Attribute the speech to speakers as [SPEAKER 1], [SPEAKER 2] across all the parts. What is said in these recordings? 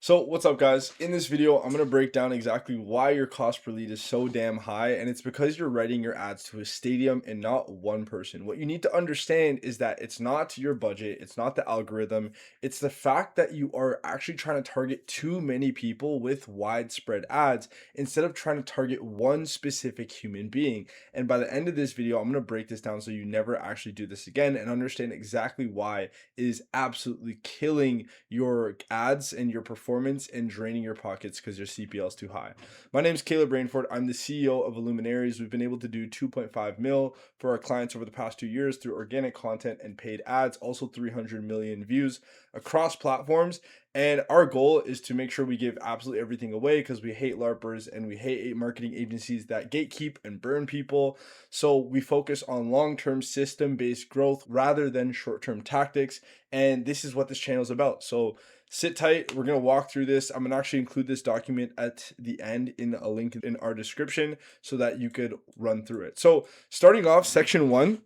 [SPEAKER 1] So what's up guys? In this video, I'm going to break down exactly why your cost per lead is so damn high, and it's because you're writing your ads to a stadium and not one person. What you need to understand is that it's not your budget, it's not the algorithm, it's the fact that you are actually trying to target too many people with widespread ads instead of trying to target one specific human being. And by the end of this video, I'm going to break this down so you never actually do this again and understand exactly why it is absolutely killing your ads and your performance and draining your pockets because your CPL is too high. My name is Caleb Rainford. I'm the CEO of Illuminaries. We've been able to do 2.5 mil for our clients over the past 2 years through organic content and paid ads, also 300 million views across platforms. And our goal is to make sure we give absolutely everything away because we hate LARPers and we hate marketing agencies that gatekeep and burn people. So we focus on long-term system-based growth rather than short-term tactics. And this is what this channel is about. So sit tight. We're going to walk through this. I'm going to actually include this document at the end in a link in our description so that you could run through it. So starting off, section 1,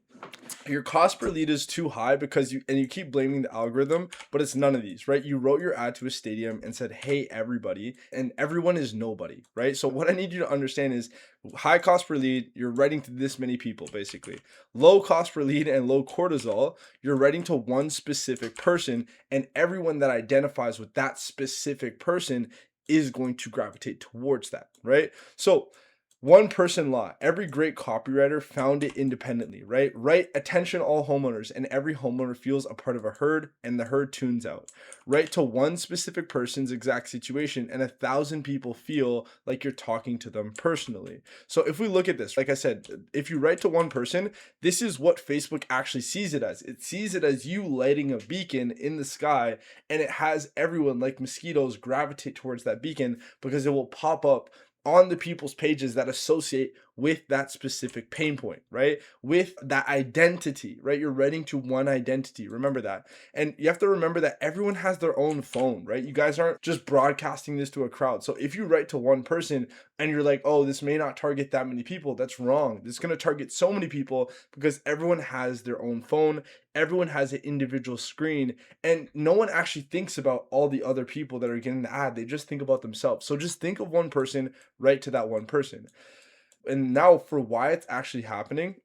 [SPEAKER 1] your cost per lead is too high because you keep blaming the algorithm, but it's none of these, right? You wrote your ad to a stadium and said, hey, everybody, and everyone is nobody, right? So what I need you to understand is high cost per lead, you're writing to this many people, basically. Low cost per lead and low cortisol, you're writing to one specific person, and everyone that identifies with that specific person is going to gravitate towards that, right? So one person law. Every great copywriter found it independently, right? Write attention all homeowners, and every homeowner feels a part of a herd, and the herd tunes out. Write to one specific person's exact situation, and 1,000 people feel like you're talking to them personally. So if we look at this, like I said, if you write to one person, this is what Facebook actually sees it as. It sees it as you lighting a beacon in the sky, and it has everyone like mosquitoes gravitate towards that beacon because it will pop up on the people's pages that associate with that specific pain point, right? With that identity, right? You're writing to one identity. Remember that. And you have to remember that everyone has their own phone, right? You guys aren't just broadcasting this to a crowd. So if you write to one person and you're like, oh, this may not target that many people, that's wrong. This is going to target so many people because everyone has their own phone. Everyone has an individual screen, and no one actually thinks about all the other people that are getting the ad. They just think about themselves. So just think of one person, write to that one person. And now for why it's actually happening.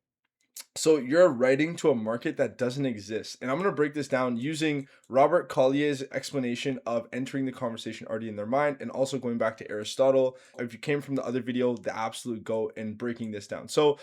[SPEAKER 1] So you're writing to a market that doesn't exist. And I'm going to break this down using Robert Collier's explanation of entering the conversation already in their mind, and also going back to Aristotle. If you came from the other video, the absolute go in breaking this down. So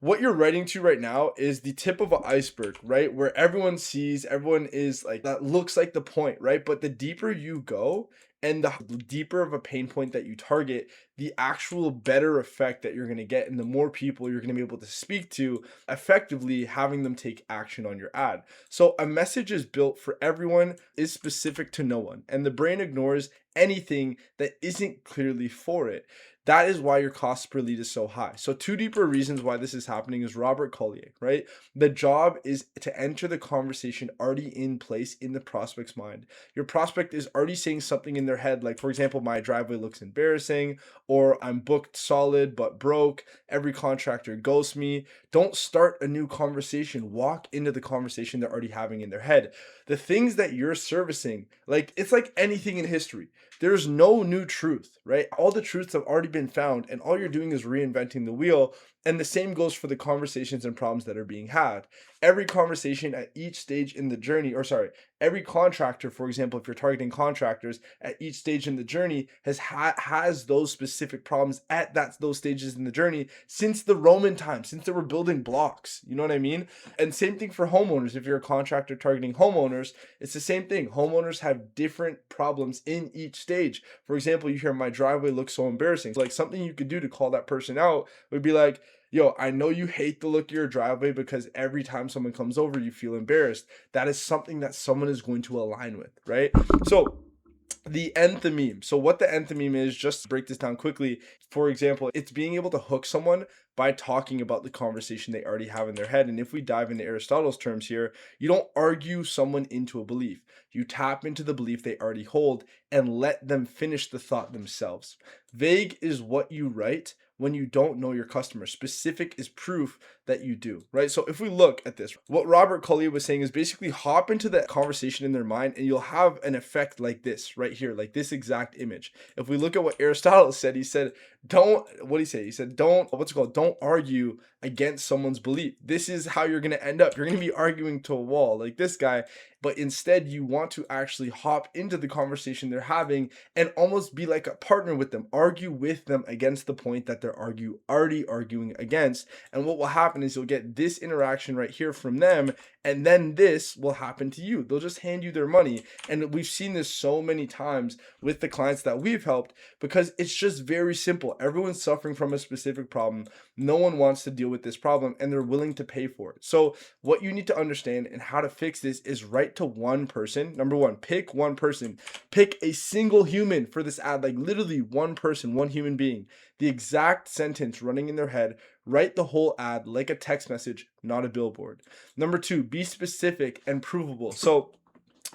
[SPEAKER 1] what you're writing to right now is the tip of an iceberg, right? Where everyone sees, everyone is like, that looks like the point, right? But the deeper you go and the deeper of a pain point that you target, the actual better effect that you're going to get, and the more people you're going to be able to speak to, effectively having them take action on your ad. So a message is built for everyone, is specific to no one, and the brain ignores anything that isn't clearly for it. That is why your cost per lead is so high. So two deeper reasons why this is happening is Robert Collier, right? The job is to enter the conversation already in place in the prospect's mind. Your prospect is already saying something in their head, like, for example, my driveway looks embarrassing, or I'm booked solid but broke, every contractor ghosts me. Don't start a new conversation. Walk into the conversation they're already having in their head. The things that you're servicing, like, it's like anything in history. There's no new truth, right? All the truths have already been found, and all you're doing is reinventing the wheel. And the same goes for the conversations and problems that are being had. Every conversation at each stage in the journey, or sorry, every contractor, for example, if you're targeting contractors at each stage in the journey, has those specific problems at those stages in the journey since the Roman times, since they were building blocks. You know what I mean? And same thing for homeowners. If you're a contractor targeting homeowners, it's the same thing. Homeowners have different problems in each stage. For example, you hear my driveway looks so embarrassing. Like, something you could do to call that person out would be like, yo, I know you hate the look of your driveway because every time someone comes over, you feel embarrassed. That is something that someone is going to align with, right? So the enthymeme. So what the enthymeme is, just to break this down quickly, for example, it's being able to hook someone by talking about the conversation they already have in their head. And if we dive into Aristotle's terms here, you don't argue someone into a belief. You tap into the belief they already hold and let them finish the thought themselves. Vague is what you write when you don't know your customer. Specific is proof that you do, right? So if we look at this, what Robert Collier was saying is basically hop into that conversation in their mind and you'll have an effect like this right here, like this exact image. If we look at what Aristotle said, he said, don't, what did he say? He said, don't, what's it called? Don't argue against someone's belief. This is how you're going to end up. You're going to be arguing to a wall like this guy, but instead you want to actually hop into the conversation they're having and almost be like a partner with them, argue with them against the point that they're already arguing against. And what will happen is you'll get this interaction right here from them, and then this will happen to you. They'll just hand you their money. And we've seen this so many times with the clients that we've helped because it's just very simple. Everyone's suffering from a specific problem. No one wants to deal with this problem and they're willing to pay for it. So what you need to understand and how to fix this is write to one person. Number one, pick one person. Pick a single human for this ad, like literally one person, one human being. The exact sentence running in their head. Write the whole ad like a text message, not a billboard. Number two, be specific and provable. So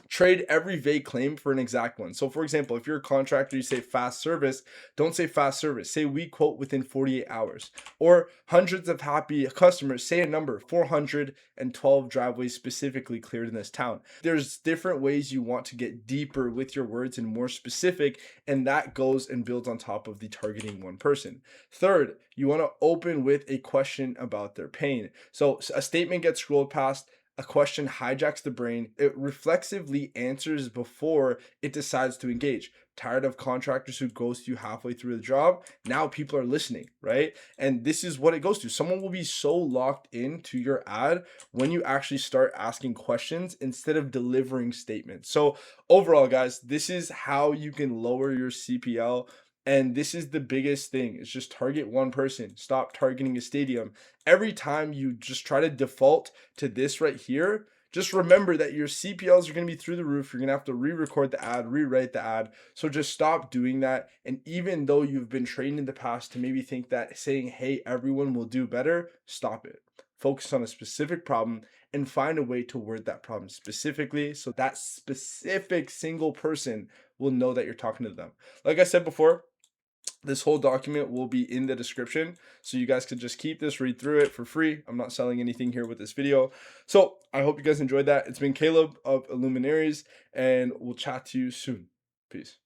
[SPEAKER 1] trade every vague claim for an exact one. So for example, if you're a contractor, you say fast service, don't say fast service. Say we quote within 48 hours. Or hundreds of happy customers, say a number, 412 driveways specifically cleared in this town. There's different ways you want to get deeper with your words and more specific, and that goes and builds on top of the targeting one person. Third, you want to open with a question about their pain. So a statement gets scrolled past, a question hijacks the brain. It reflexively answers before it decides to engage. Tired of contractors who ghost you halfway through the job? Now people are listening, right? And this is what it goes to. Someone will be so locked into your ad when you actually start asking questions instead of delivering statements. So overall, guys, this is how you can lower your CPL. And this is the biggest thing, is just target one person. Stop targeting a stadium. Every time you just try to default to this right here, just remember that your CPLs are going to be through the roof. You're going to have to re-record the ad, rewrite the ad. So just stop doing that. And even though you've been trained in the past to maybe think that saying, hey, everyone will do better, stop it. Focus on a specific problem and find a way to word that problem specifically so that specific single person will know that you're talking to them. Like I said before, this whole document will be in the description, so you guys could just keep this, read through it for free. I'm not selling anything here with this video. So I hope you guys enjoyed that. It's been Caleb of Illuminaries, and we'll chat to you soon. Peace.